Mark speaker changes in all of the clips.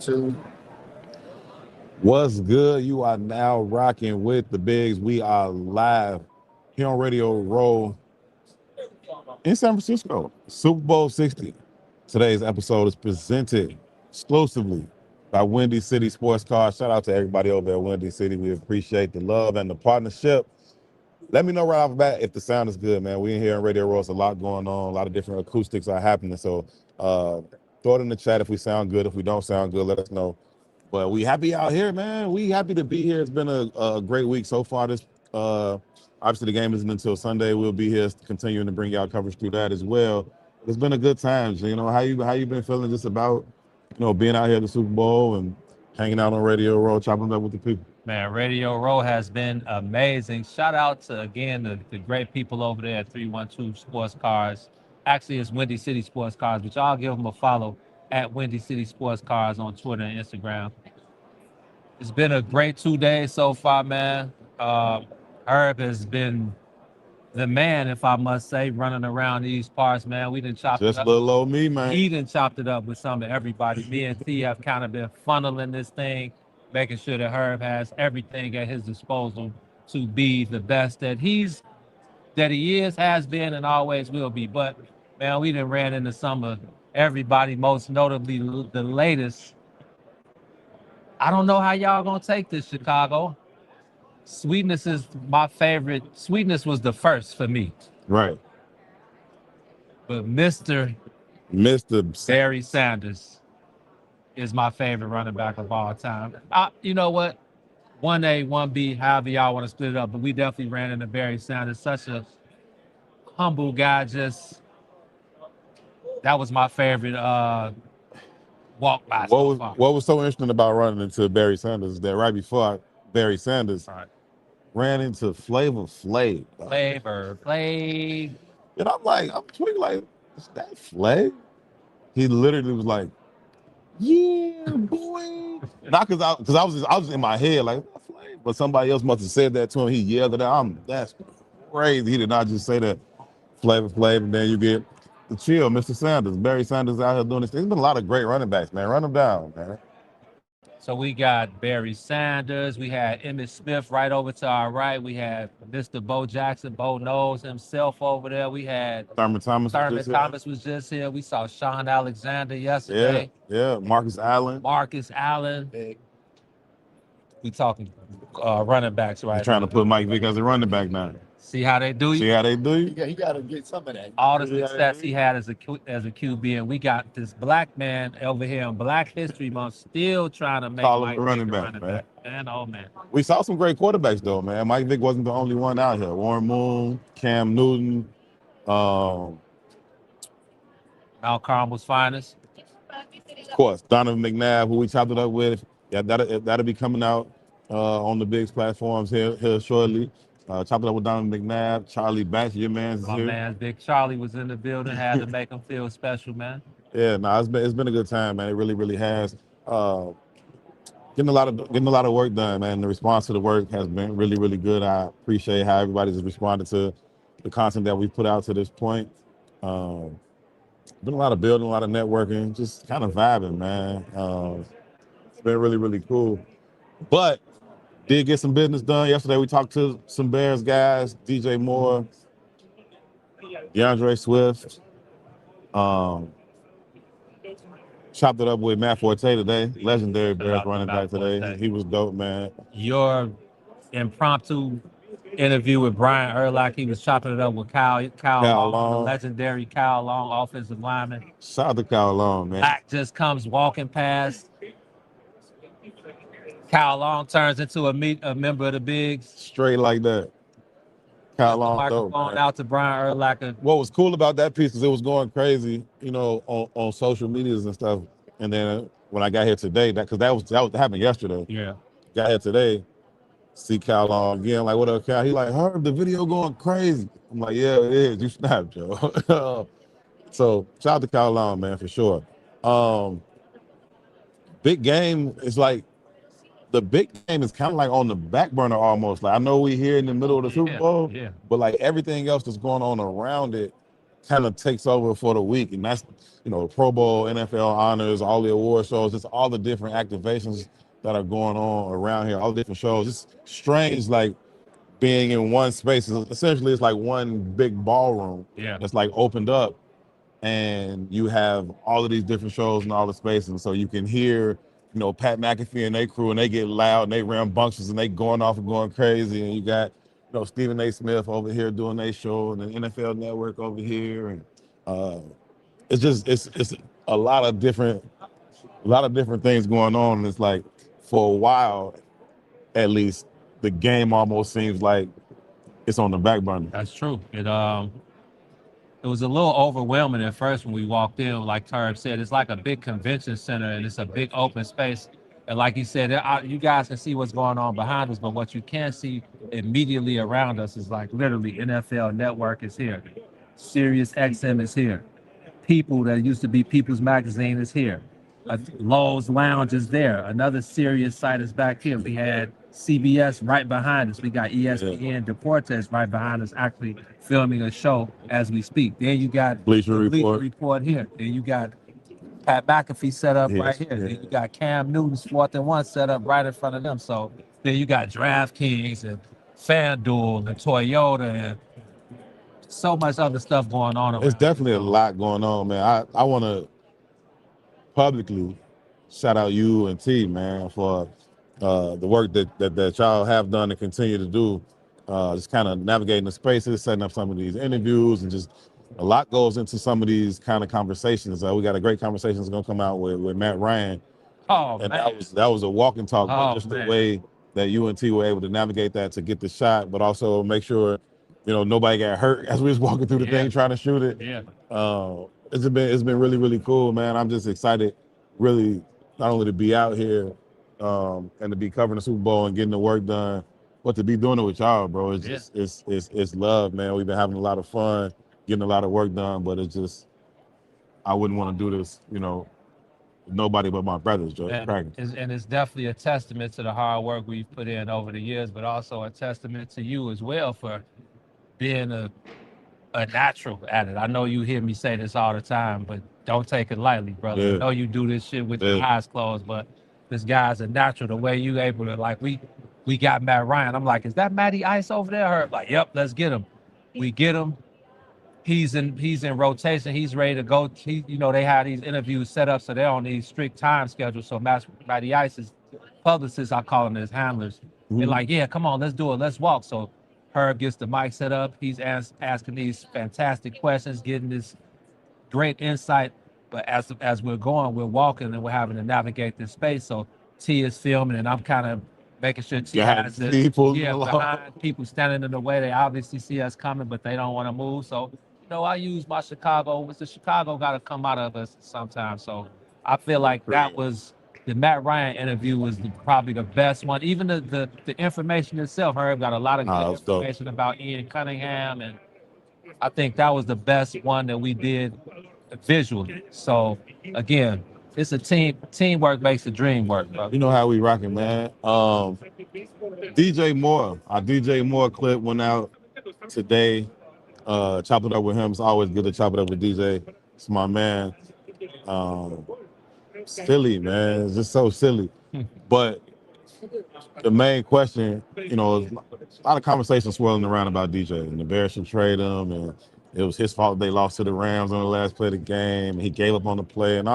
Speaker 1: Two.
Speaker 2: What's good? You are now rocking with the Bigs. We are live here on Radio Row in San Francisco, Super Bowl 60. Today's episode is presented exclusively by Windy City Sports Cars. Shout out to everybody over at Windy City. We appreciate the love and the partnership. Let me know right off the bat if the sound is good, man. We in here on Radio Row. It's a lot going on. A lot of different acoustics are happening. So throw it in the chat if we sound good. If we don't sound good, let us know. But we happy out here, man. We happy to be here. It's been a great week so far. This obviously the game isn't until Sunday. We'll be here continuing to bring y'all coverage through that as well. It's been a good time. You know, how you been feeling just about, being out here at the Super Bowl and hanging out on Radio Row, chopping it up with the people.
Speaker 3: Man, Radio Row has been amazing. Shout out to, again, the great people over there at 312 Sports Cars. Actually, it's Windy City Sports Cars, but y'all give them a follow at Windy City Sports Cars on Twitter and Instagram. It's been a great 2 days so far, man. Herb has been the man, if I must say, running around these parts, man. We done chopped
Speaker 2: Just
Speaker 3: it up.
Speaker 2: little old me, man.
Speaker 3: He done chopped it up with some of everybody. Me and T have kind of been funneling this thing, making sure that Herb has everything at his disposal to be the best that he is, has been, and always will be. But man, we done ran into some of everybody, most notably the latest. I don't know how y'all gonna take this, Chicago. Sweetness is my favorite. Sweetness was the first for me.
Speaker 2: Right.
Speaker 3: But Mr. Barry Sanders is my favorite running back of all time. You know what? 1A, 1B, however y'all want to split it up, but we definitely ran into Barry Sanders. Such a humble guy. That was my favorite walk by.
Speaker 2: What was so interesting about running into Barry Sanders is that right before Barry Sanders ran into Flavor Flav.
Speaker 3: Flavor Flav.
Speaker 2: And I'm tweeting like, is that Flav? He literally was like, yeah, boy. Not because I was in my head like, Flav, but somebody else must have said that to him. He yelled at him. That's crazy. He did not just say that Flavor Flav, and then you get the chill, Mr. Sanders. Barry Sanders out here doing this. There's been a lot of great running backs, man. Run them down, man.
Speaker 3: So we got Barry Sanders. We had Emmitt Smith right over to our right. We had Mr. Bo Jackson, Bo knows himself over there. We had
Speaker 2: Thurman Thomas
Speaker 3: was just here. We saw Sean Alexander yesterday.
Speaker 2: Yeah. Marcus Allen.
Speaker 3: We talking running backs right now.
Speaker 2: Trying to put Mike Vick as a running back now.
Speaker 3: See how they do you?
Speaker 1: Yeah, he got to get some of that.
Speaker 3: All the success he had as a QB, and we got this black man over here in Black History Month still trying to make
Speaker 2: Mike Vick running back, man.
Speaker 3: Man, oh man.
Speaker 2: We saw some great quarterbacks though, man. Mike Vick wasn't the only one out here. Warren Moon, Cam Newton,
Speaker 3: Mount Carmel's finest.
Speaker 2: Of course, Donovan McNabb, who we chopped it up with. Yeah, that'll be coming out on the Bigs platforms here shortly. Chopped it up with Donovan McNabb, Charlie Batch, your man's here.
Speaker 3: My man, Big Charlie was in the building, had to make him feel special, man.
Speaker 2: Yeah, it's been a good time, man. It really, really has. Getting a lot of work done, man. The response to the work has been really, really good. I appreciate how everybody's responded to the content that we put out to this point. Been a lot of building, a lot of networking, just kind of vibing, man. It's been really, really cool. But did get some business done yesterday. We talked to some Bears guys, DJ Moore, DeAndre Swift. Chopped it up with Matt Forte today, legendary Bears running back today. He was dope, man.
Speaker 3: Your impromptu interview with Brian Urlacher, he was chopping it up with Kyle Long, the legendary Kyle Long, offensive lineman.
Speaker 2: Shout out to Kyle Long, man.
Speaker 3: Black just comes walking past. Kyle Long turns into a member of the Bigs.
Speaker 2: Straight like that. Kyle Long,
Speaker 3: microphone out to Brian Urlacher.
Speaker 2: What was cool about that piece is it was going crazy, on social medias and stuff. And then when I got here today, because that happened yesterday.
Speaker 3: Yeah.
Speaker 2: Got here today, see Kyle Long again. Like, what up, Kyle? He like, heard the video going crazy. I'm like, yeah, it is. You snapped, Joe. So shout out to Kyle Long, man, for sure. Big game is like. The big game is kind of like on the back burner almost. Like I know we here in the middle of the Super Bowl, but like everything else that's going on around it kind of takes over for the week, and that's Pro Bowl, NFL honors, all the award shows, just all the different activations that are going on around here, all the different shows. It's strange, like being in one space. Essentially, it's like one big ballroom that's like opened up, and you have all of these different shows and all the spaces, and so you can hear Pat McAfee and they crew, and they get loud and they rambunctious and they going off and going crazy, and you got Stephen A. Smith over here doing their show, and the NFL Network over here, and it's a lot of different things going on, and it's like for a while, at least, the game almost seems like it's on the back burner.
Speaker 3: That's true. It was a little overwhelming at first when we walked in. Like Terb said, it's like a big convention center and it's a big open space. And like he said, you guys can see what's going on behind us, but what you can't see immediately around us is like literally NFL Network is here. Sirius XM is here. People that used to be People's Magazine is here. Lowe's Lounge is there. Another Sirius site is back here. We had CBS right behind us. We got ESPN Deportes right behind us, actually filming a show as we speak. Then you got
Speaker 2: Bleacher
Speaker 3: Report here. Then you got Pat McAfee set up right here. Then you got Cam Newton's 4th and 1 set up right in front of them. So then you got DraftKings and FanDuel and Toyota and so much other stuff going on.
Speaker 2: It's definitely a lot going on, man. I want to publicly shout out you and T, man, for the work that y'all have done and continue to do, just kind of navigating the spaces, setting up some of these interviews, and just a lot goes into some of these kind of conversations. We got a great conversation that's gonna come out with Matt Ryan.
Speaker 3: And
Speaker 2: that was a walk and talk, just the way that you and T were able to navigate that to get the shot, but also make sure nobody got hurt as we was walking through the thing trying to shoot it. It's been really, really cool, man. I'm just excited, really, not only to be out here and to be covering the Super Bowl and getting the work done, but to be doing it with y'all, bro. It's just it's love, man. We've been having a lot of fun, getting a lot of work done, but it's just I wouldn't want to do this, nobody but my brothers, Joe.
Speaker 3: And it's definitely a testament to the hard work we've put in over the years, but also a testament to you as well for being a natural at it. I know you hear me say this all the time, but don't take it lightly, brother. I know you do this shit with your eyes closed, but this guy's a natural. The way you able to, like, we got Matt Ryan. I'm like, is that Matty Ice over there? Herb, like, yep, let's get him. We get him. He's in rotation. He's ready to go. They have these interviews set up so they're on these strict time schedules. So Matty Ice's publicists, I call them his handlers. They're like, yeah, come on, let's do it. Let's walk. So Herb gets the mic set up. He's asking these fantastic questions, getting this great insight. But as we're going, we're walking and we're having to navigate this space. So T is filming and I'm kind of making sure T has this. Behind people standing in the way. They obviously see us coming, but they don't want to move. So, I use my Chicago. The Chicago got to come out of us sometimes. So I feel like that was the Matt Ryan interview was probably the best one. Even the information itself, Herb got a lot of good information about Ian Cunningham, and I think that was the best one that we did visually. So again, it's a teamwork makes the dream work, bro.
Speaker 2: You know how we rocking, man. DJ Moore, our DJ Moore clip went out today. Chopped it up with him. It's always good to chop it up with DJ. It's my man. Silly, man. It's just so silly. But the main question, a lot of conversation swirling around about DJ, and the Bears should trade him, and it was his fault they lost to the Rams on the last play of the game, and he gave up on the play, and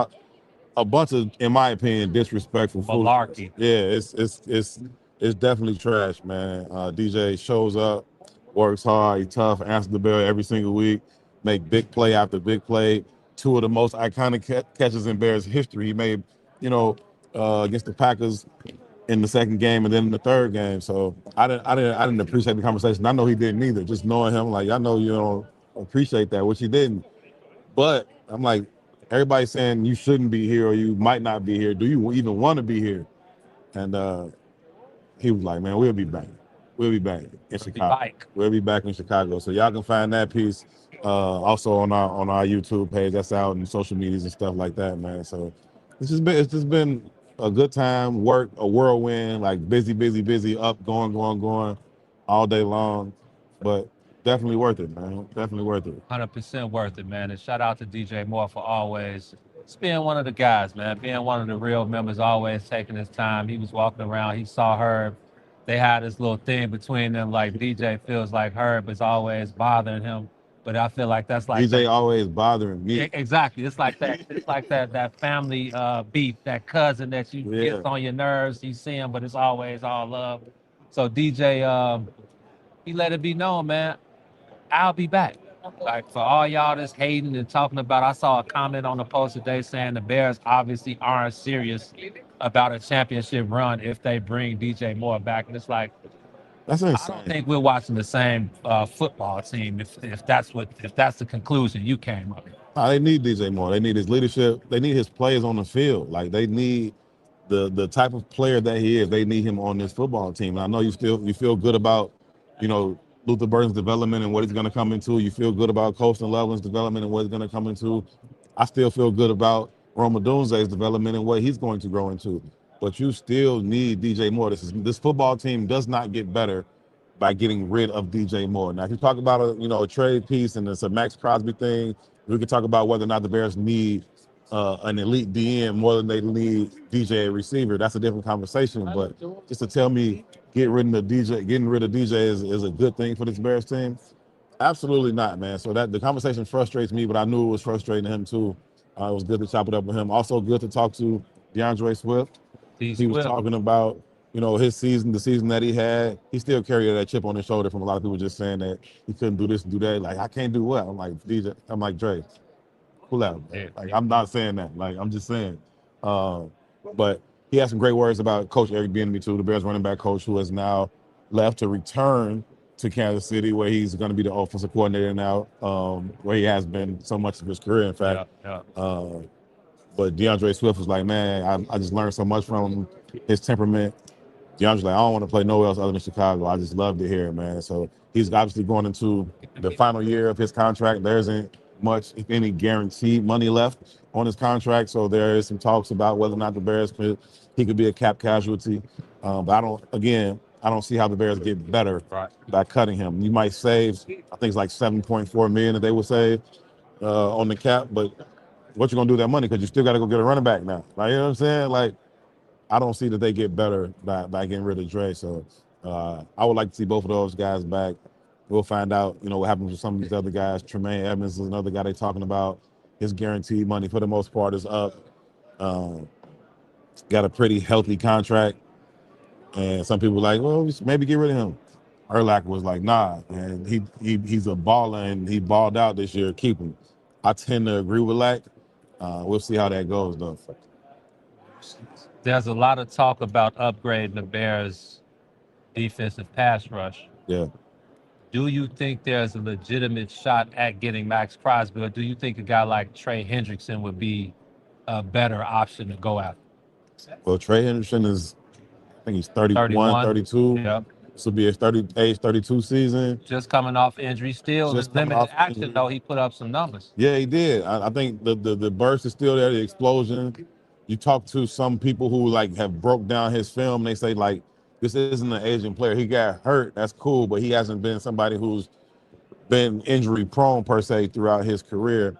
Speaker 2: a bunch of, in my opinion, disrespectful
Speaker 3: malarkey.
Speaker 2: It's definitely trash, man. DJ shows up, works hard, he's tough, answers the bell every single week, make big play after big play. Two of the most iconic catches in Bears history. He made, against the Packers in the second game and then in the third game. So I didn't appreciate the conversation. I know he didn't either. Just knowing him, like, I know you don't appreciate that, which he didn't. But I'm like, everybody's saying you shouldn't be here or you might not be here. Do you even want to be here? And he was like, man, we'll be back. We'll be back in Chicago. We'll be back in Chicago. So y'all can find that piece also on our YouTube page. That's out in social medias and stuff like that, man. So it's just been a good time, work, a whirlwind, like busy, up, going all day long. But definitely worth it, man. Definitely worth it.
Speaker 3: 100% worth it, man. And shout out to DJ Moore for always just being one of the guys, man. Being one of the real members, always taking his time. He was walking around. He saw Herb. They had this little thing between them. Like DJ feels like Herb is always bothering him, but I feel like that's like
Speaker 2: DJ always bothering me.
Speaker 3: exactly. It's like that. It's like that family beef, that cousin that you
Speaker 2: Yeah.
Speaker 3: gets on your nerves. You see him, but it's always all love. So DJ, he let it be known, man. I'll be back. Like for all y'all that's hating and talking about, I saw a comment on the post today saying the Bears obviously aren't serious about a championship run if they bring DJ Moore back. And it's like,
Speaker 2: That's
Speaker 3: I
Speaker 2: insane.
Speaker 3: don't think we're watching the same football team if that's the conclusion you came up with.
Speaker 2: Nah, they need DJ Moore. They need his leadership. They need his plays on the field. Like they need the type of player that he is. They need him on this football team. And I know you feel good about, Luther Burton's development and what he's going to come into. You feel good about Colston Loveland's development and what he's going to come into. I still feel good about Roma Dunze's development and what he's going to grow into. But you still need DJ Moore. This football team does not get better by getting rid of DJ Moore. Now, if you talk about a trade piece and it's a Max Crosby thing, we could talk about whether or not the Bears need an elite DM more than they need DJ receiver. That's a different conversation. But just to tell me getting rid of DJ is a good thing for this Bears team, absolutely not, man. So that the conversation frustrates me, but I knew it was frustrating him too. It was good to chop it up with him. Also good to talk to DeAndre Swift. He was talking about his season, the season that he had. He still carried that chip on his shoulder from a lot of people just saying that he couldn't do this and do that. Like, I can't do what? I'm like, Dre, cool out.
Speaker 3: Yeah.
Speaker 2: Like, I'm not saying that. Like, I'm just saying. But he had some great words about Coach Eric Bieniemy too, the Bears running back coach who has now left to return to Kansas City, where he's going to be the offensive coordinator now, where he has been so much of his career, in fact.
Speaker 3: Yeah.
Speaker 2: But DeAndre Swift was like, man, I just learned so much from his temperament. DeAndre's like, I don't want to play nowhere else other than Chicago. I just loved it here, man. So he's obviously going into the final year of his contract. There isn't much, if any, guaranteed money left on his contract. So there is some talks about whether or not the Bears he could be a cap casualty. But I don't see how the Bears get better by cutting him. You might save, I think it's like $7.4 million that they would save on the cap, but what you gonna do with that money? Because you still got to go get a running back now. Like, you know what I'm saying? Like, I don't see that they get better by getting rid of Dre. So I would like to see both of those guys back. We'll find out, what happens with some of these other guys. Tremaine Evans is another guy they're talking about. His guaranteed money, for the most part, is up. Got a pretty healthy contract. And some people were like, well, maybe get rid of him. Urlacher was like, nah, man, he's a baller and he balled out this year. Keep him. I tend to agree with Lack. We'll see how that goes, though.
Speaker 3: There's a lot of talk about upgrading the Bears' defensive pass rush.
Speaker 2: Yeah.
Speaker 3: Do you think there's a legitimate shot at getting Max Crosby, or do you think a guy like Trey Hendrickson would be a better option to go after?
Speaker 2: Well, Trey Hendrickson I think he's 31. 32.
Speaker 3: Yep.
Speaker 2: This will be his age 32 season.
Speaker 3: Just coming off injury, still
Speaker 2: Just
Speaker 3: limited
Speaker 2: coming off
Speaker 3: action,
Speaker 2: injury.
Speaker 3: though. He put up some numbers.
Speaker 2: Yeah, he did. I think the burst is still there, the explosion. You talk to some people who have broke down his film, they say this isn't an aging player. He got hurt, that's cool, but he hasn't been somebody who's been injury prone per se throughout his career.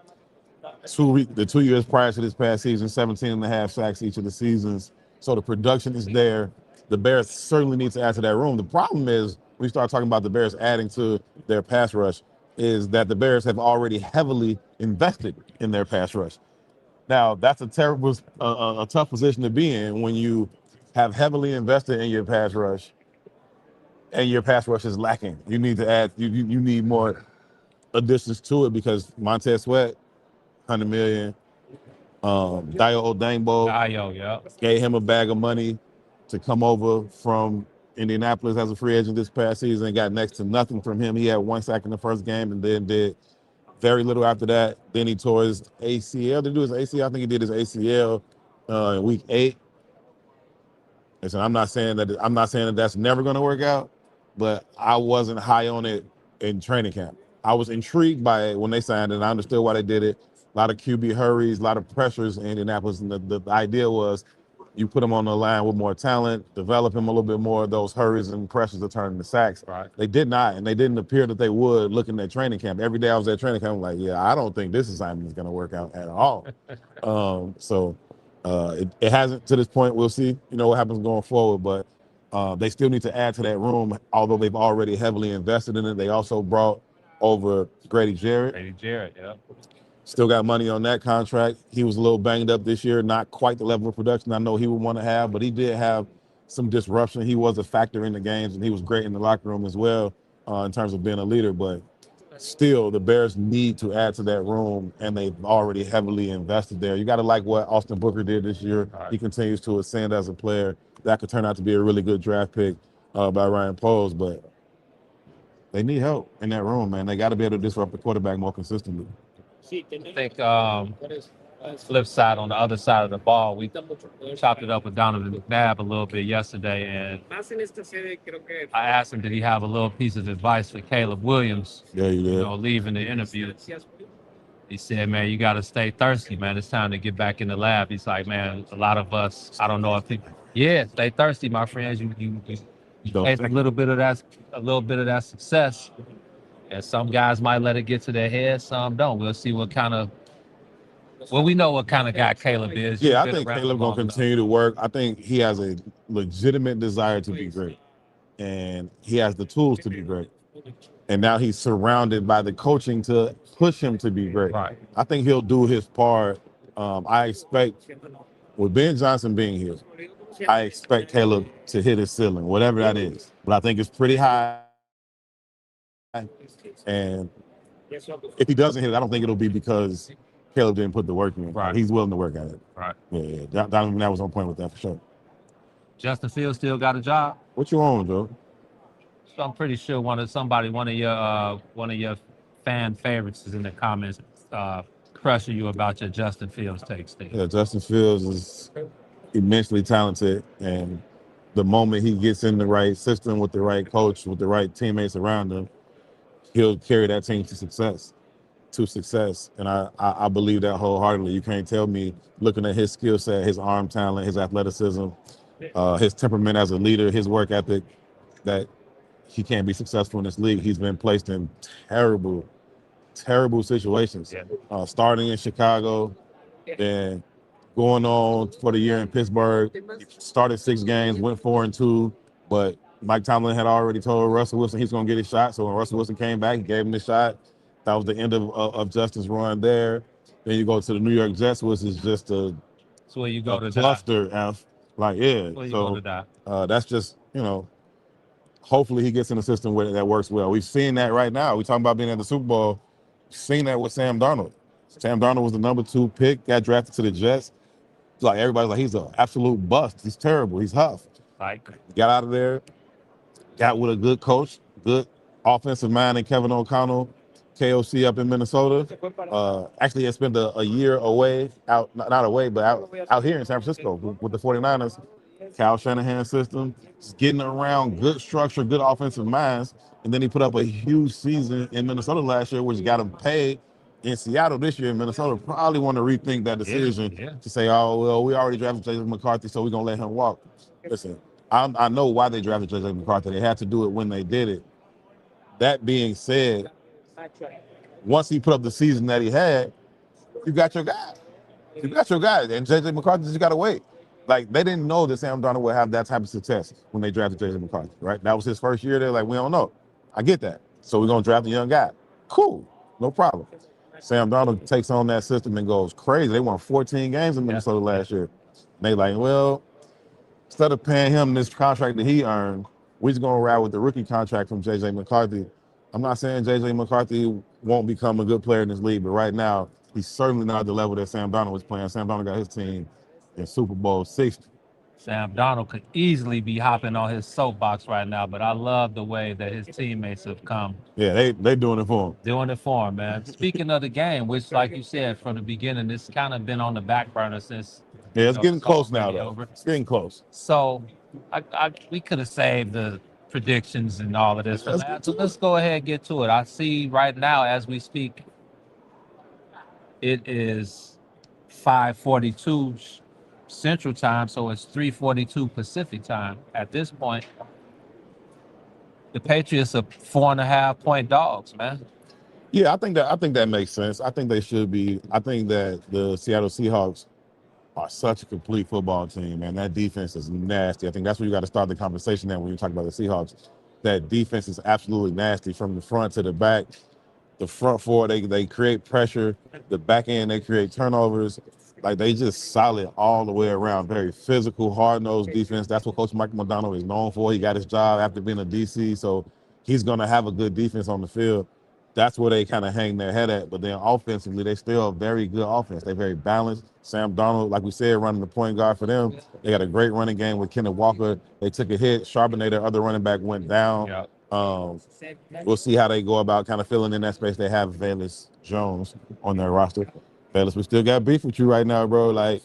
Speaker 2: The 2 years prior to this past season, 17 and a half sacks each of the seasons. So the production is there. The Bears certainly need to add to that room. The problem is, when we start talking about the Bears adding to their pass rush, is that the Bears have already heavily invested in their pass rush. Now, that's a tough position to be in when you have heavily invested in your pass rush and your pass rush is lacking. You need to add, you need more additions to it because Montez Sweat, $100 million. Dayo Odeyingbo gave him a bag of money to come over from Indianapolis as a free agent this past season and got next to nothing from him. He had 1 sack in the first game and then did very little after that. Then he tore his ACL. Did he do his ACL? I think he did his ACL in week 8. Listen, I'm not saying that that's never going to work out, but I wasn't high on it in training camp. I was intrigued by it when they signed it, and I understood why they did it. A lot of QB hurries, a lot of pressures in Indianapolis, and the idea was you put him on the line with more talent, develop him a little bit more. Those hurries and pressures to turn into sacks.
Speaker 3: Right.
Speaker 2: They did not, and they didn't appear that they would. Looking at training camp, every day I was at training camp, I'm like, yeah, I don't think this assignment is going to work out at all. It hasn't to this point. We'll see, what happens going forward, but they still need to add to that room. Although they've already heavily invested in it, they also brought over Grady Jarrett.
Speaker 3: Grady Jarrett, yeah.
Speaker 2: Still got money on that contract. He was a little banged up this year, not quite the level of production I know he would want to have, but he did have some disruption. He was a factor in the games, and he was great in the locker room as well in terms of being a leader. But still, the Bears need to add to that room, and they've already heavily invested there. You got to like what Austin Booker did this year.
Speaker 3: Right.
Speaker 2: He continues to ascend as a player. That could turn out to be a really good draft pick by Ryan Poles, but they need help in that room, man. They got to be able to disrupt the quarterback more consistently.
Speaker 3: I think flip side, on the other side of the ball, we chopped it up with Donovan McNabb a little bit yesterday, and I asked him, did he have a little piece of advice for Caleb Williams,
Speaker 2: Yeah, you did.
Speaker 3: leaving the interview. He said, man, you got to stay thirsty, man. It's time to get back in the lab. He's like, man, a lot of us, I don't know if stay thirsty, my friends. You taste a little bit of that success. And some guys might let it get to their head, some don't. We'll see we know what kind of guy Caleb is.
Speaker 2: Yeah, I think Caleb going to continue to work. I think he has a legitimate desire to be great, and he has the tools to be great. And now he's surrounded by the coaching to push him to be great.
Speaker 3: Right.
Speaker 2: I think he'll do his part. I expect, with Ben Johnson being here, I expect Caleb to hit his ceiling, whatever that is. But I think it's pretty high. And if he doesn't hit it, I don't think it'll be because Caleb didn't put the work in.
Speaker 3: Right.
Speaker 2: He's willing to work at it.
Speaker 3: Right.
Speaker 2: Yeah. Donovan was on point with that for sure.
Speaker 3: Justin Fields still got a job.
Speaker 2: What you on, Joe?
Speaker 3: So I'm pretty sure one of your fan favorites is in the comments crushing you about your Justin Fields takes there.
Speaker 2: Yeah, Justin Fields is immensely talented, and the moment he gets in the right system with the right coach, with the right teammates around him, he'll carry that team to success. And I believe that wholeheartedly. You can't tell me, looking at his skill set, his arm talent, his athleticism, his temperament as a leader, his work ethic, that he can't be successful in this league. He's been placed in terrible situations. Starting in Chicago, then going on for the year in Pittsburgh. He started 6 games, went 4-2, but Mike Tomlin had already told Russell Wilson he's going to get his shot. So when Russell Wilson came back, he gave him the shot. That was the end of Justin's run there. Then you go to the New York Jets, which is just a cluster F. That's just, hopefully he gets in a system where that works well. We've seen that right now. We're talking about being at the Super Bowl. We've seen that with Sam Darnold. Sam Darnold was the number 2 pick, got drafted to the Jets. It's like everybody's like, he's an absolute bust. He's terrible. He's huff. Got out of there, got with a good coach, good offensive mind in Kevin O'Connell, KOC up in Minnesota. Actually had spent a year away, out here in San Francisco with the 49ers. Kyle Shanahan's system, just getting around good structure, good offensive minds. And then he put up a huge season in Minnesota last year, which got him paid. In Seattle this year, in Minnesota probably want to rethink that decision to say, oh, well, we already drafted J.J. McCarthy, so we're going to let him walk. Listen, I know why they drafted J.J. McCarthy. They had to do it when they did it. That being said, once he put up the season that he had, you got your guy. And J.J. McCarthy just got to wait. Like, they didn't know that Sam Darnold would have that type of success when they drafted J.J. McCarthy, right? That was his first year. They're like, we don't know. I get that. So we're going to draft a young guy. Cool. No problem. Sam Darnold takes on that system and goes crazy. They won 14 games in Minnesota last year. And they like, well, instead of paying him this contract that he earned, we're just going to ride with the rookie contract from J.J. McCarthy. I'm not saying J.J. McCarthy won't become a good player in this league, but right now, he's certainly not at the level that Sam Darnold was playing. Sam Darnold got his team in Super Bowl 60.
Speaker 3: Sam Darnold could easily be hopping on his soapbox right now, but I love the way that his teammates have come.
Speaker 2: Yeah, they doing it for him.
Speaker 3: Doing it for him, man. Speaking of the game, which, like you said, from the beginning, it's kind of been on the back burner since.
Speaker 2: Yeah, it's getting close now, though. It's getting close.
Speaker 3: So we could have saved the predictions and all of this for that. So let's go ahead and get to it. I see right now, as we speak, it is 5:42. Central Time, so it's 3:42 Pacific Time. At this point, the Patriots are 4.5 point dogs, man.
Speaker 2: Yeah, I think that makes sense. I think they should be. I think that the Seattle Seahawks are such a complete football team, man. That defense is nasty. I think that's where you got to start the conversation at when you talk about the Seahawks. That defense is absolutely nasty from the front to the back. The front four, they create pressure. The back end, they create turnovers. Like they just solid all the way around. Very physical, hard-nosed defense. That's what Coach Mike McDonald is known for. He got his job after being a DC, so he's gonna have a good defense on the field. That's where they kind of hang their head at. But then offensively, they still a very good offense. They're very balanced. Sam Darnold, like we said, running the point guard for them. They got a great running game with Kenneth Walker. They took a hit. Charbonnet, their other running back, went down.
Speaker 3: Yeah.
Speaker 2: We'll see how they go about kind of filling in that space. They have Velus Jones on their roster. Velus, we still got beef with you right now, bro. Like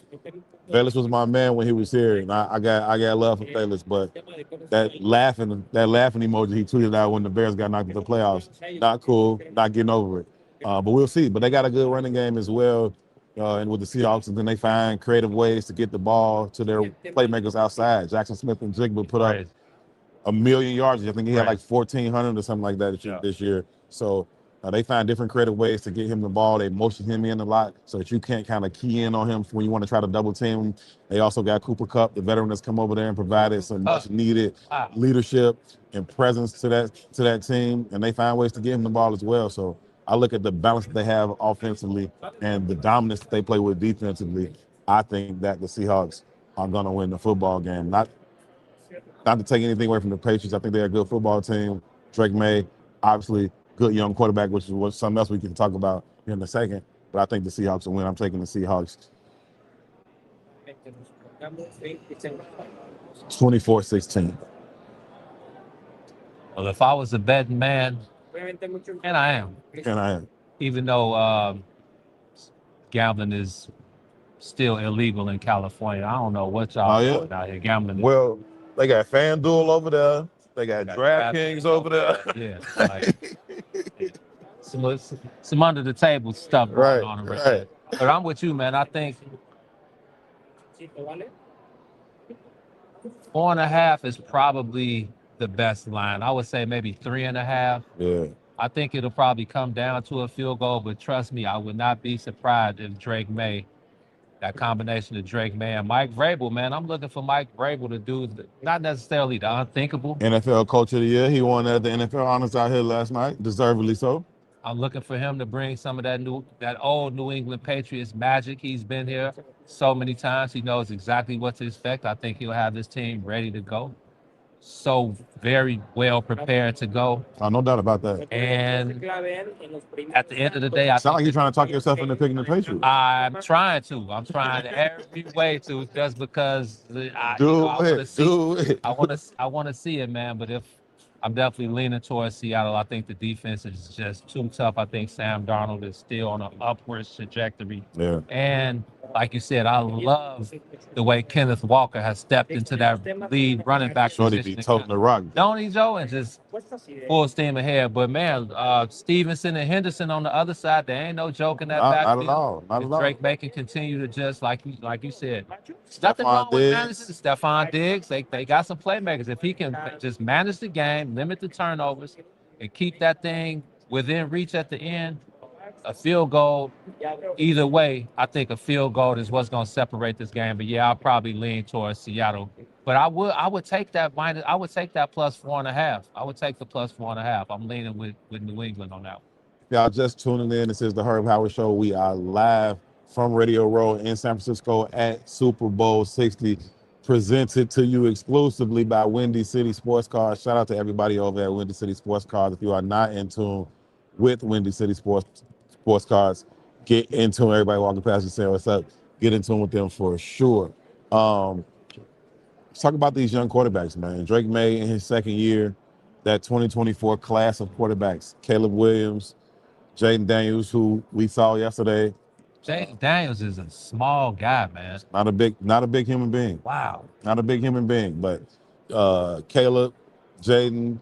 Speaker 2: Velus was my man when he was here, and I got love for Velus, but that laughing emoji he tweeted out when the Bears got knocked into the playoffs, not cool, not getting over it. But we'll see. But they got a good running game as well. And with the Seahawks, and then they find creative ways to get the ball to their playmakers outside. Jackson Smith and Jigba put up
Speaker 3: Right.
Speaker 2: 1,000,000 yards. I think he had
Speaker 3: Right.
Speaker 2: like 1,400 or something like that
Speaker 3: Yeah.
Speaker 2: this year. So they find different creative ways to get him the ball. They motion him in a lot so that you can't kind of key in on him when you want to try to double team him. They also got Cooper Kupp, the veteran that's come over there and provided some much needed
Speaker 3: Wow.
Speaker 2: leadership and presence to that team. And they find ways to get him the ball as well. So I look at the balance that they have offensively and the dominance that they play with defensively. I think that the Seahawks are going to win the football game. Not to take anything away from the Patriots. I think they're a good football team. Drake May, obviously, good young quarterback, which is something else we can talk about here in a second. But I think the Seahawks will win. I'm taking the Seahawks 24-16.
Speaker 3: Well, if I was a betting man, and I am,
Speaker 2: And I am.
Speaker 3: even though gambling is still illegal in California, I don't know what y'all
Speaker 2: Oh, yeah?
Speaker 3: doing out here gambling.
Speaker 2: Well, they got FanDuel over there. They got
Speaker 3: Got
Speaker 2: DraftKings over there.
Speaker 3: Yeah, like some under the table stuff going
Speaker 2: Right,
Speaker 3: on over
Speaker 2: right.
Speaker 3: there. But I'm with you, man. I think 4.5 is probably the best line. I would say maybe 3.5.
Speaker 2: Yeah.
Speaker 3: I think it'll probably come down to a field goal, but trust me, I would not be surprised if Drake May, that combination of Drake May and Mike Vrabel, man, I'm looking for Mike Vrabel to do not necessarily the unthinkable.
Speaker 2: NFL Coach of the Year. He won at the NFL Honors out here last night, deservedly so.
Speaker 3: I'm looking for him to bring some of that old New England Patriots magic. He's been here so many times. He knows exactly what to expect. I think he'll have this team ready to go. So very well prepared to go.
Speaker 2: No doubt about that.
Speaker 3: And at the end of the day, I
Speaker 2: Sound like
Speaker 3: think
Speaker 2: you're trying to talk yourself into picking the Patriots.
Speaker 3: I'm trying every way to, just because I
Speaker 2: Do
Speaker 3: want to
Speaker 2: it.
Speaker 3: see.
Speaker 2: Do it.
Speaker 3: I want to see it, man. But if I'm definitely leaning towards Seattle, I think the defense is just too tough. I think Sam Darnold is still on an upward trajectory.
Speaker 2: Yeah.
Speaker 3: And like you said, I love the way Kenneth Walker has stepped into that lead running back
Speaker 2: Shorty
Speaker 3: position.
Speaker 2: be toting the rock.
Speaker 3: Don't he, Joe? And just full steam ahead. But man, Stevenson and Henderson on the other side, there ain't no joke in that
Speaker 2: Not
Speaker 3: backfield.
Speaker 2: at all. Not
Speaker 3: If
Speaker 2: at all.
Speaker 3: Drake May can continue to just like you said. Nothing
Speaker 2: Stephon
Speaker 3: wrong with
Speaker 2: Diggs.
Speaker 3: managing Stephon Diggs. They got some playmakers. If he can just manage the game, limit the turnovers, and keep that thing within reach at the end, a field goal, either way, I think a field goal is what's going to separate this game. But yeah, I'll probably lean towards Seattle. But I would take that minus. I would take that plus 4.5. I would take the plus 4.5. I'm leaning with New England on that one.
Speaker 2: Y'all just tuning in. This is the Herb Howard Show. We are live from Radio Row in San Francisco at Super Bowl 60, presented to you exclusively by Windy City Sports Cars. Shout out to everybody over at Windy City Sports Cars. If you are not in tune with Windy City Sports Cars, get in tune. Everybody walking past you saying what's up. Get in tune with them for sure. Let's talk about these young quarterbacks, man. Drake May in his second year, that 2024 class of quarterbacks. Caleb Williams, Jaden Daniels, who we saw yesterday.
Speaker 3: Jaden Daniels is a small guy, man.
Speaker 2: Not a big human being.
Speaker 3: Wow.
Speaker 2: Not a big human being, but Caleb, Jaden,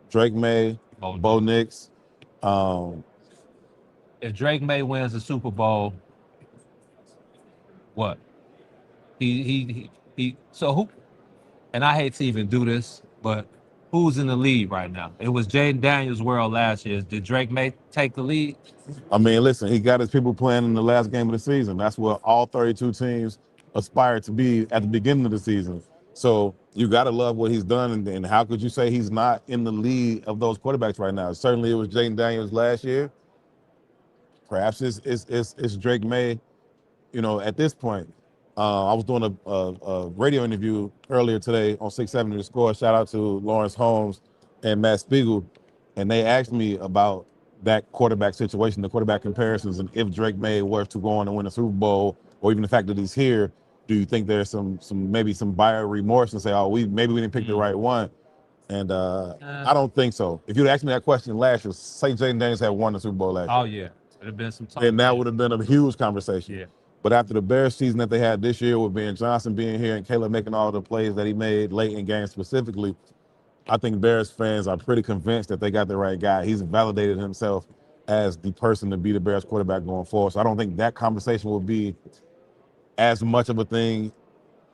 Speaker 2: Drake May, Bo Nix.
Speaker 3: If Drake May wins the Super Bowl, what? So who? And I hate to even do this, but who's in the lead right now? It was Jaden Daniels' world last year. Did Drake May take the lead?
Speaker 2: I mean, listen, he got his people playing in the last game of the season. That's what all 32 teams aspire to be at the beginning of the season. So you got to love what he's done. And how could you say he's not in the lead of those quarterbacks right now? Certainly it was Jaden Daniels last year. Perhaps it's Drake May, at this point. I was doing a radio interview earlier today on 670 The Score. Shout out to Lawrence Holmes and Matt Spiegel. And they asked me about that quarterback situation, the quarterback comparisons, and if Drake May were to go on and win a Super Bowl, or even the fact that he's here, do you think there's maybe some buyer remorse and say, oh, maybe we didn't pick the right one? And I don't think so. If you'd asked me that question last year, say Jaden Daniels had won the Super Bowl last year.
Speaker 3: Oh yeah, it'd have been some time.
Speaker 2: And that would have been a huge conversation.
Speaker 3: Yeah.
Speaker 2: But after the Bears season that they had this year with Ben Johnson being here and Caleb making all the plays that he made late in games specifically, I think Bears fans are pretty convinced that they got the right guy. He's validated himself as the person to be the Bears quarterback going forward. So I don't think that conversation will be as much of a thing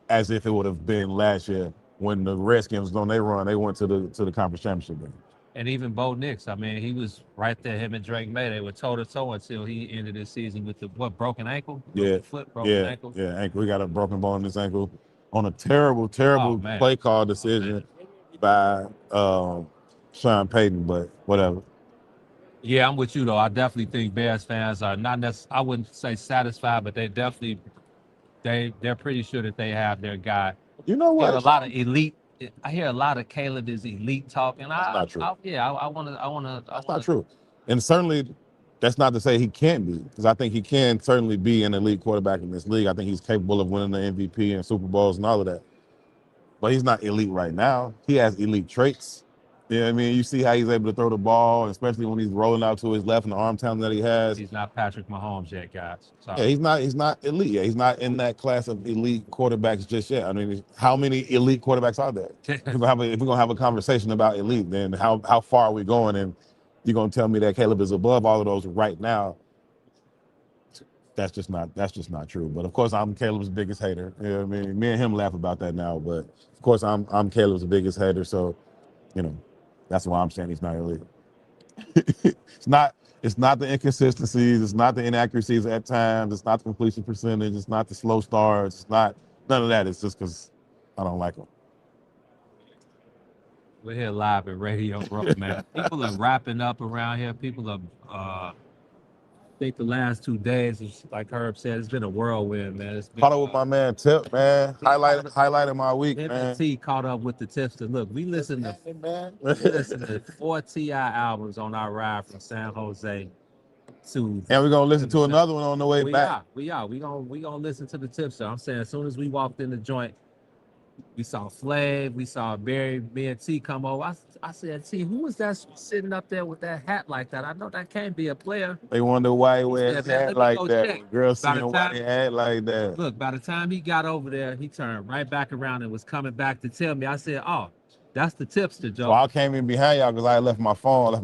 Speaker 2: as if it would have been last year when the Redskins was on their run. They went to the conference championship game.
Speaker 3: And even Bo Nix, I mean, he was right there. Him and Drake May, they were toe-to-toe until he ended his season with the broken ankle?
Speaker 2: Yeah,
Speaker 3: Broken ankle?
Speaker 2: Yeah, ankle. He got a broken bone in his ankle on a terrible play call decision by Sean Payton, but whatever.
Speaker 3: Yeah, I'm with you though. I definitely think Bears fans are not necessarily, I wouldn't say satisfied, but they definitely they're pretty sure that they have their guy.
Speaker 2: You know what?
Speaker 3: A lot of elite. I hear a lot of Caleb is elite talk, and
Speaker 2: that's not true.
Speaker 3: I want to.
Speaker 2: That's not true, and certainly that's not to say he can't be, because I think he can certainly be an elite quarterback in this league. I think he's capable of winning the MVP and Super Bowls and all of that. But he's not elite right now. He has elite traits. You know what I mean? You see how he's able to throw the ball, especially when he's rolling out to his left and the arm talent that he has.
Speaker 3: He's not Patrick Mahomes yet, guys. Sorry.
Speaker 2: Yeah, he's not elite yet. He's not in that class of elite quarterbacks just yet. I mean, how many elite quarterbacks are there? If we're gonna have a conversation about elite, then how far are we going? And you're gonna tell me that Caleb is above all of those right now? That's just not true. But of course, I'm Caleb's biggest hater. You know what I mean? Me and him laugh about that now, but of course I'm Caleb's biggest hater. So, that's why I'm saying he's not elite. It's not the inconsistencies, it's not the inaccuracies at times, it's not the completion percentage, it's not the slow starts, it's not none of that. It's just because I don't like him.
Speaker 3: We're here live at Radio Row, man. People are wrapping up around here. People are I think the last 2 days, like Herb said, it's been a whirlwind, man. It's been,
Speaker 2: caught up with my man Tip, man. Highlighted my week, man.
Speaker 3: T caught up with the Tipster. Look, we listened to 4 T.I. albums on our ride from San Jose to.
Speaker 2: And we're gonna listen to another one on the way back.
Speaker 3: We gonna listen to the Tipster. I'm saying as soon as we walked in the joint, we saw Flav, we saw Barry, me and T come over. I said, T, who was that sitting up there with that hat like that? I know that can't be a player.
Speaker 2: They wonder why he wears his hat like that. Girls seeing why he had like that.
Speaker 3: Look, by the time he got over there, he turned right back around and was coming back to tell me. I said, oh, that's the Tipster, Joe.
Speaker 2: So I came in behind y'all because I left my phone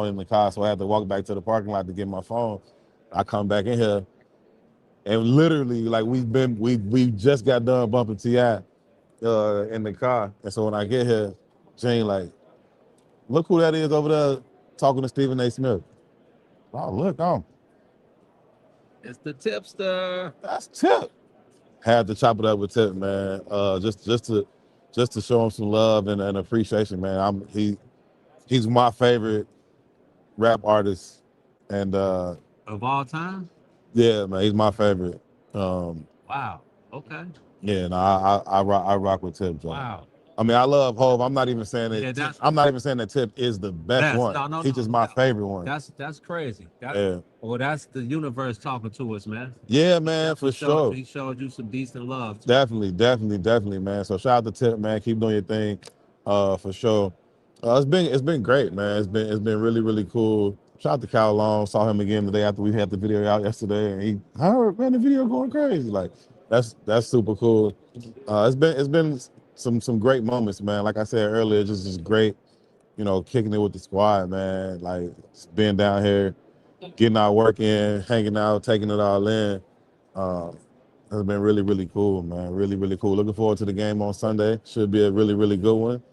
Speaker 2: in the car, so I had to walk back to the parking lot to get my phone. I come back in here, and literally, like we just got done bumping T.I. In the car. And so when I get here, Jane like, look who that is over there talking to Stephen A. Smith. Oh, look,
Speaker 3: it's the Tipster.
Speaker 2: That's Tip. Had to chop it up with Tip, man. Just to show him some love and appreciation, man. He's my favorite rap artist, and
Speaker 3: of all time.
Speaker 2: Yeah, man, he's my favorite.
Speaker 3: Wow. Okay.
Speaker 2: Yeah, no, I rock with Tip, Joe.
Speaker 3: Wow.
Speaker 2: I mean, I love Hov. I'm not even saying that. Yeah, I'm not even saying that Tip is the best one. No, he's just my favorite one.
Speaker 3: That's crazy.
Speaker 2: Yeah.
Speaker 3: Well, that's the universe talking to us, man.
Speaker 2: Yeah, man, for sure.
Speaker 3: He showed you some decent love.
Speaker 2: Definitely, man. So shout out to Tip, man. Keep doing your thing, for sure. It's been great, man. It's been really, really cool. Shout out to Kyle Long. Saw him again the day after we had the video out yesterday, and I heard, man, the video going crazy. Like, that's super cool. It's been some great moments, man. Like I said earlier, just great, kicking it with the squad, man. Like, just being down here, getting our work in, hanging out, taking it all in. It's been really, really cool, man. Really, really cool. Looking forward to the game on Sunday. Should be a really, really good one.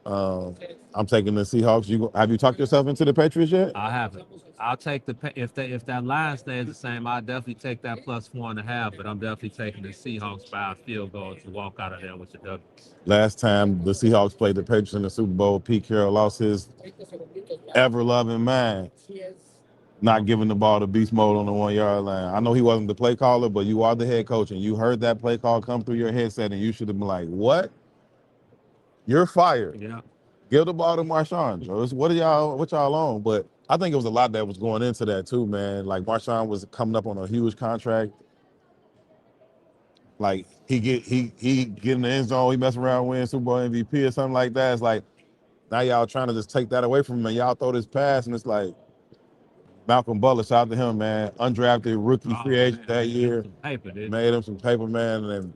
Speaker 2: I'm taking the Seahawks. Have you talked yourself into the Patriots yet?
Speaker 3: I haven't. I'll take if that line stays the same, I'll definitely take that +1.5. But I'm definitely taking the Seahawks by a field goal to walk out of there with the W.
Speaker 2: Last time the Seahawks played the Patriots in the Super Bowl, Pete Carroll lost his ever-loving mind, not giving the ball to beast mode on the 1-yard line. I know he wasn't the play caller, but you are the head coach, and you heard that play call come through your headset, and you should have been like, "What? You're fired.
Speaker 3: Yeah.
Speaker 2: Give the ball to Marshawn." What y'all on? But I think it was a lot that was going into that too, man. Like Marshawn was coming up on a huge contract. Like he get in the end zone, he mess around, win Super Bowl MVP or something like that. It's like now y'all trying to just take that away from him, and y'all throw this pass, and it's like Malcolm Butler, shout out to him, man. Undrafted rookie free agent that year. Made him some paper, man, and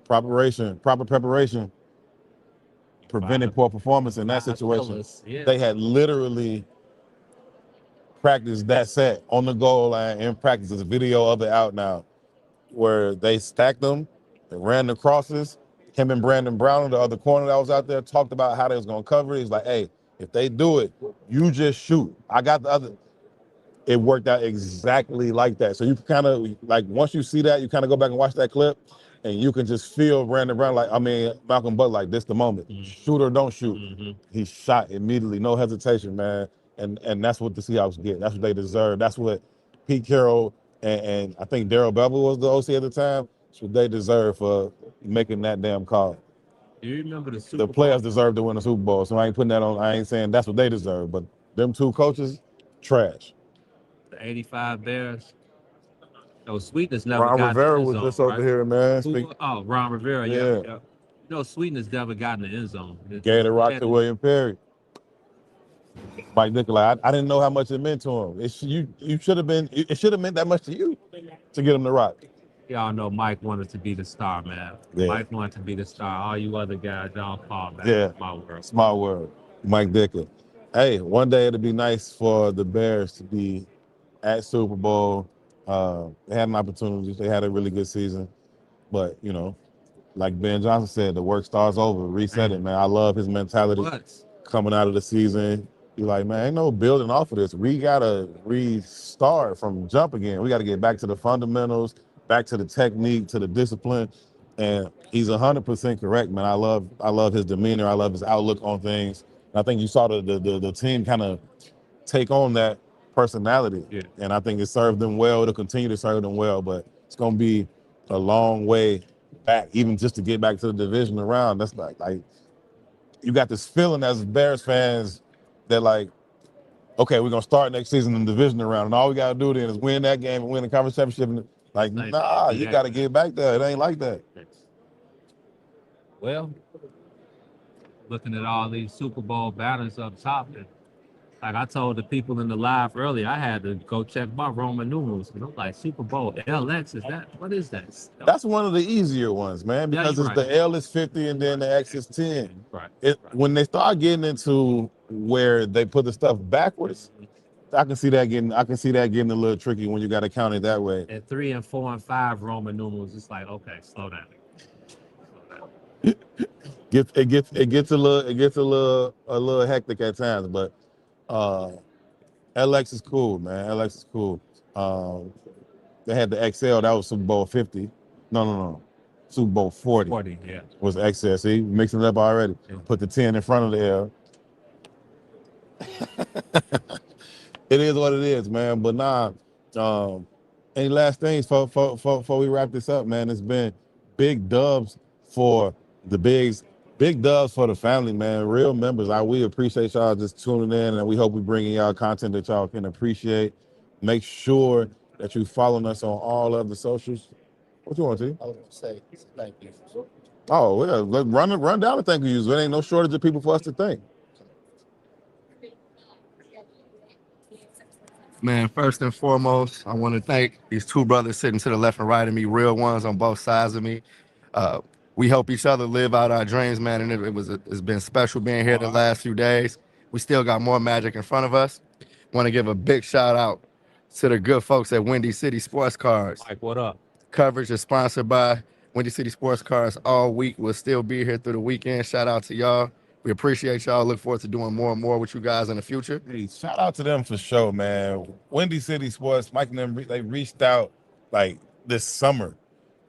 Speaker 2: proper preparation prevented poor performance in that situation.
Speaker 3: Yeah.
Speaker 2: They had literally practiced that set on the goal line in practice. There's a video of it out now where they stacked them and ran the crosses. Him and Brandon Brown, the other corner that was out there, talked about how they was going to cover it. He's like, hey, if they do it, you just shoot. I got the other. It worked out exactly like that. So you kind of, like, once you see that, you kind of go back and watch that clip, and you can just feel Brandon Brown, Malcolm Butler, like, this the moment. Shoot or don't shoot. He shot immediately, no hesitation, man. And that's what the Seahawks get. That's what they deserve. That's what Pete Carroll and I think Darrell Bevel was the OC at the time. That's what they deserve for making that damn call.
Speaker 3: You remember
Speaker 2: the players deserve to win a Super Bowl, so I ain't putting that on. I ain't saying that's what they deserve, but them two coaches, trash.
Speaker 3: The '85 Bears. No, Sweetness never
Speaker 2: Ron
Speaker 3: got
Speaker 2: Rivera
Speaker 3: in the
Speaker 2: was
Speaker 3: end zone,
Speaker 2: just over
Speaker 3: right?
Speaker 2: here, man.
Speaker 3: Ron Rivera,
Speaker 2: Yeah.
Speaker 3: yeah. No, Sweetness never got in the end zone.
Speaker 2: Gave the rock to William Perry. Mike Nicolai, I didn't know how much it meant to him. It should have meant that much to you to get him the rock.
Speaker 3: Y'all know Mike wanted to be the star, man.
Speaker 2: Yeah.
Speaker 3: Mike wanted to be the star. All you other guys, y'all fall back.
Speaker 2: Yeah. Small world. Mike Dicker. Hey, one day it'd be nice for the Bears to be at Super Bowl. They had an opportunity. They had a really good season. But, you know, like Ben Johnson said, the work starts over. Reset it, man. I love his mentality coming out of the season. You're like, man, ain't no building off of this. We got to restart from jump again. We got to get back to the fundamentals, back to the technique, to the discipline. And he's 100% correct, man. I love his demeanor. I love his outlook on things. And I think you saw the team kind of take on that personality.
Speaker 3: Yeah.
Speaker 2: And I think it served them well. It'll continue to serve them well, but it's going to be a long way back, even just to get back to the division round. That's like you got this feeling as Bears fans that, like, okay, we're going to start next season in the division round, and all we got to do then is win that game and win the conference championship. And like, nah, you got to get back there. It ain't like that.
Speaker 3: Well, looking at all these Super Bowl banners up top, and like I told the people in the live earlier, I had to go check my Roman numerals. And I'm like, Super Bowl LX, what is that?
Speaker 2: That's one of the easier ones, man, because the L is 50 and then the X is 10.
Speaker 3: Right.
Speaker 2: When they start getting into where they put the stuff backwards, I can see that getting a little tricky when you got to count it that way.
Speaker 3: At 3 and 4 and 5 Roman numerals, it's like, okay, slow down.
Speaker 2: It gets a little hectic at times, but LX is cool, man. LX is cool. They had the XL, that was Super Bowl 50. No. Super Bowl 40.
Speaker 3: 40, yeah.
Speaker 2: Was XL. See, mixing it up already. Yeah. Put the 10 in front of the L. It is what it is, man. But any last things before we wrap this up, man? It's been big dubs for the bigs. Big dubs for the family, man. Real members. We appreciate y'all just tuning in, and we hope we bringing y'all content that y'all can appreciate. Make sure that you following us on all of the socials. What you want to?
Speaker 1: I was going to say thank you.
Speaker 2: Oh, yeah. Let's run down the thank yous. There ain't no shortage of people for us to thank.
Speaker 4: Man, first and foremost, I want to thank these two brothers sitting to the left and right of me, real ones on both sides of me. We help each other live out our dreams, man, and it's been special being here the last few days. We still got more magic in front of us. Want to give a big shout out to the good folks at Windy City Sports Cards.
Speaker 3: Mike, what up?
Speaker 4: coverage is sponsored by Windy City Sports Cars all week. We'll still be here through the weekend. Shout out to y'all. We appreciate y'all. Look forward to doing more and more with you guys in the future.
Speaker 2: Hey, shout out to them for sure, man. Windy City Sports, Mike and them, they reached out like this summer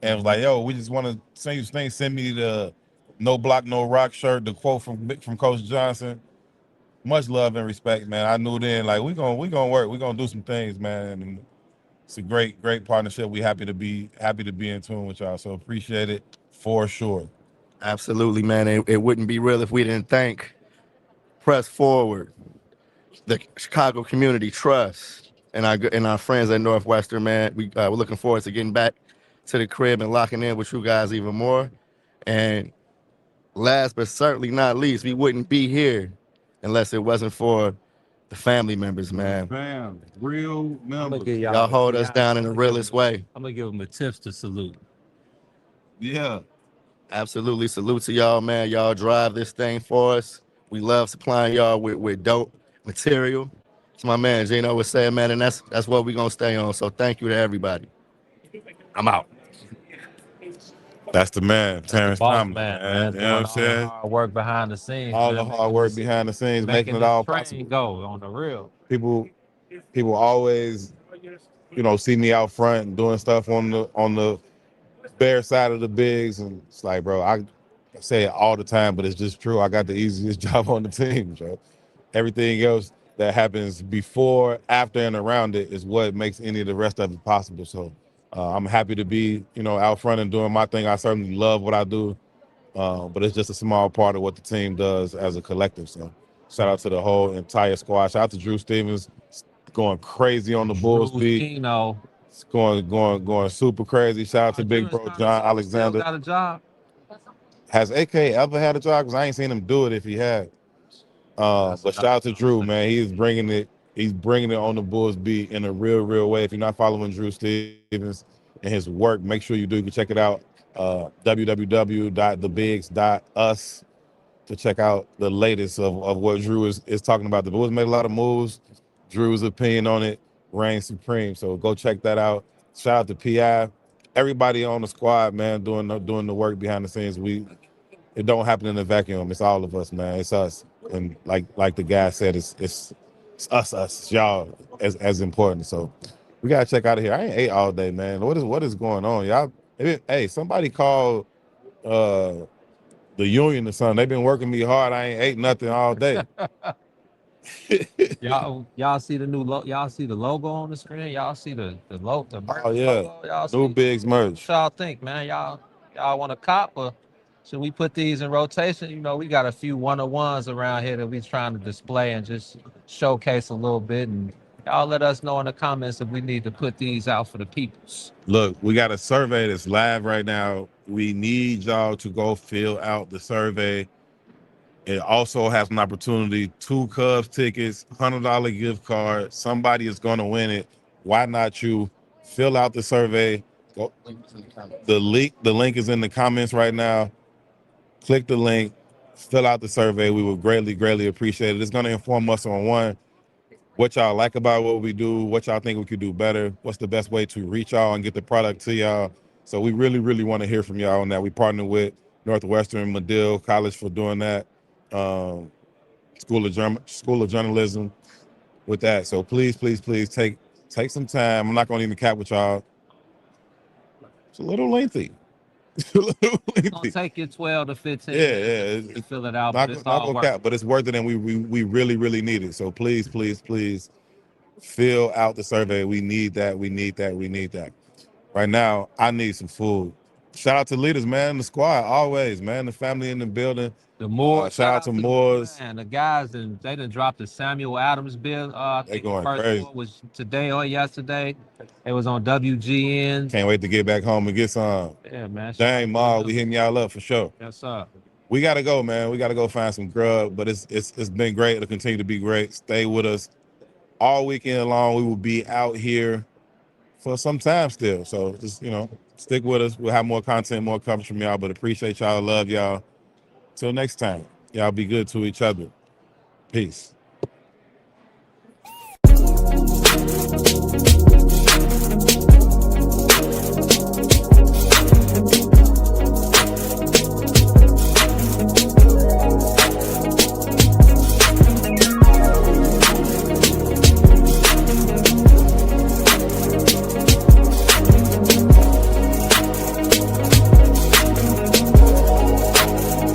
Speaker 2: and was like, yo, we just want to send you things. Send me the No Block, No Rock shirt, the quote from Coach Johnson. Much love and respect, man. I knew then, like, we gonna work. We're gonna do some things, man. And it's a great partnership. We happy to be in tune with y'all. So appreciate it for sure.
Speaker 4: Absolutely, man. It wouldn't be real if we didn't thank Press Forward, the Chicago Community Trust, and our friends at Northwestern, man. We're looking forward to getting back to the crib and locking in with you guys even more. And last but certainly not least, we wouldn't be here unless it wasn't for the family members, man.
Speaker 2: Fam, real members.
Speaker 4: Y'all hold us down in the realest way.
Speaker 3: I'm gonna give them a tips to salute.
Speaker 2: Yeah.
Speaker 4: Absolutely. Salute to y'all, man. Y'all drive this thing for us. We love supplying y'all with dope material. It's my man Gino was saying, man, and that's what we're gonna stay on. So thank you to everybody. I'm out.
Speaker 2: That's the man, Terrence
Speaker 3: Boss
Speaker 2: Thomas, man. You know what I'm saying?
Speaker 3: Hard work behind the scenes.
Speaker 2: All
Speaker 3: man.
Speaker 2: the hard work behind the scenes, making it
Speaker 3: this
Speaker 2: all
Speaker 3: train
Speaker 2: possible.
Speaker 3: go on the real.
Speaker 2: People always, see me out front doing stuff on the Bear side of the bigs, and it's like, bro, I say it all the time, but it's just true. I got the easiest job on the team, bro. Everything else that happens before, after, and around it is what makes any of the rest of it possible. So I'm happy to be, out front and doing my thing. I certainly love what I do, but it's just a small part of what the team does as a collective. So shout out to the whole entire squad. Shout out to Drew Stevens, going crazy on the Bulls beat. It's going super crazy. Shout out to big bro John Alexander.
Speaker 3: Got a job.
Speaker 2: Has AK ever had a job? Because I ain't seen him do it if he had. But shout out to Drew, man. He's bringing it on the Bulls beat in a real way. If you're not following Drew Stevens and his work, make sure you do. You can check it out. www.thebigs.us to check out the latest of what Drew is talking about. The Bulls made a lot of moves. Drew's opinion on it reigns supreme. So go check that out. Shout out to PI. Everybody on the squad, man, doing the work behind the scenes. It don't happen in a vacuum. It's all of us, man. It's us. And like the guy said, it's us. It's y'all as important. So we gotta check out of here. I ain't ate all day, man. What is going on, y'all? Hey, somebody call the union or something. They've been working me hard. I ain't ate nothing all day.
Speaker 3: y'all see the new y'all see the logo on the screen. Y'all see the logo.
Speaker 2: Oh yeah,
Speaker 3: y'all
Speaker 2: new Bigs merch.
Speaker 3: What y'all think, man? Y'all want a cop, or should we put these in rotation? We got a few 101s around here that we trying to display and just showcase a little bit. And y'all let us know in the comments if we need to put these out for the peoples.
Speaker 2: Look, we got a survey that's live right now. We need y'all to go fill out the survey. It also has an opportunity, 2 Cubs tickets, $100 gift card. Somebody is going to win it. Why not you? Fill out the survey. The link is in the comments right now. Click the link, fill out the survey. We would greatly appreciate it. It's going to inform us on one, what y'all like about what we do, what y'all think we could do better, what's the best way to reach y'all and get the product to y'all. So we really want to hear from y'all on that. We partner with Northwestern, Medill College for doing that. School of Journalism with that. So please take some time. I'm not going to even cap with y'all. It's a little lengthy.
Speaker 3: It's gonna take you 12 to 15 minutes to fill it out.
Speaker 2: But it's worth it, and we really need it. So please fill out the survey. We need that. Right now, I need some food. Shout out to leaders, man, the squad, always, man, the family in the building.
Speaker 3: The Moores.
Speaker 2: Shout out to Moores.
Speaker 3: And the guys, they done dropped the Samuel Adams bill.
Speaker 2: They going
Speaker 3: the first
Speaker 2: crazy.
Speaker 3: one was today or yesterday. It was on WGN.
Speaker 2: Can't wait to get back home and get some.
Speaker 3: Yeah, man.
Speaker 2: Dang, Ma, we hitting y'all up for sure.
Speaker 3: Yes, sir.
Speaker 2: We got to go, man. We got to go find some grub, but it's been great. It'll continue to be great. Stay with us all weekend long. We will be out here for some time still. So just, stick with us. We'll have more content, more coverage from y'all, but appreciate y'all. Love y'all. Till next time, y'all be good to each other. Peace.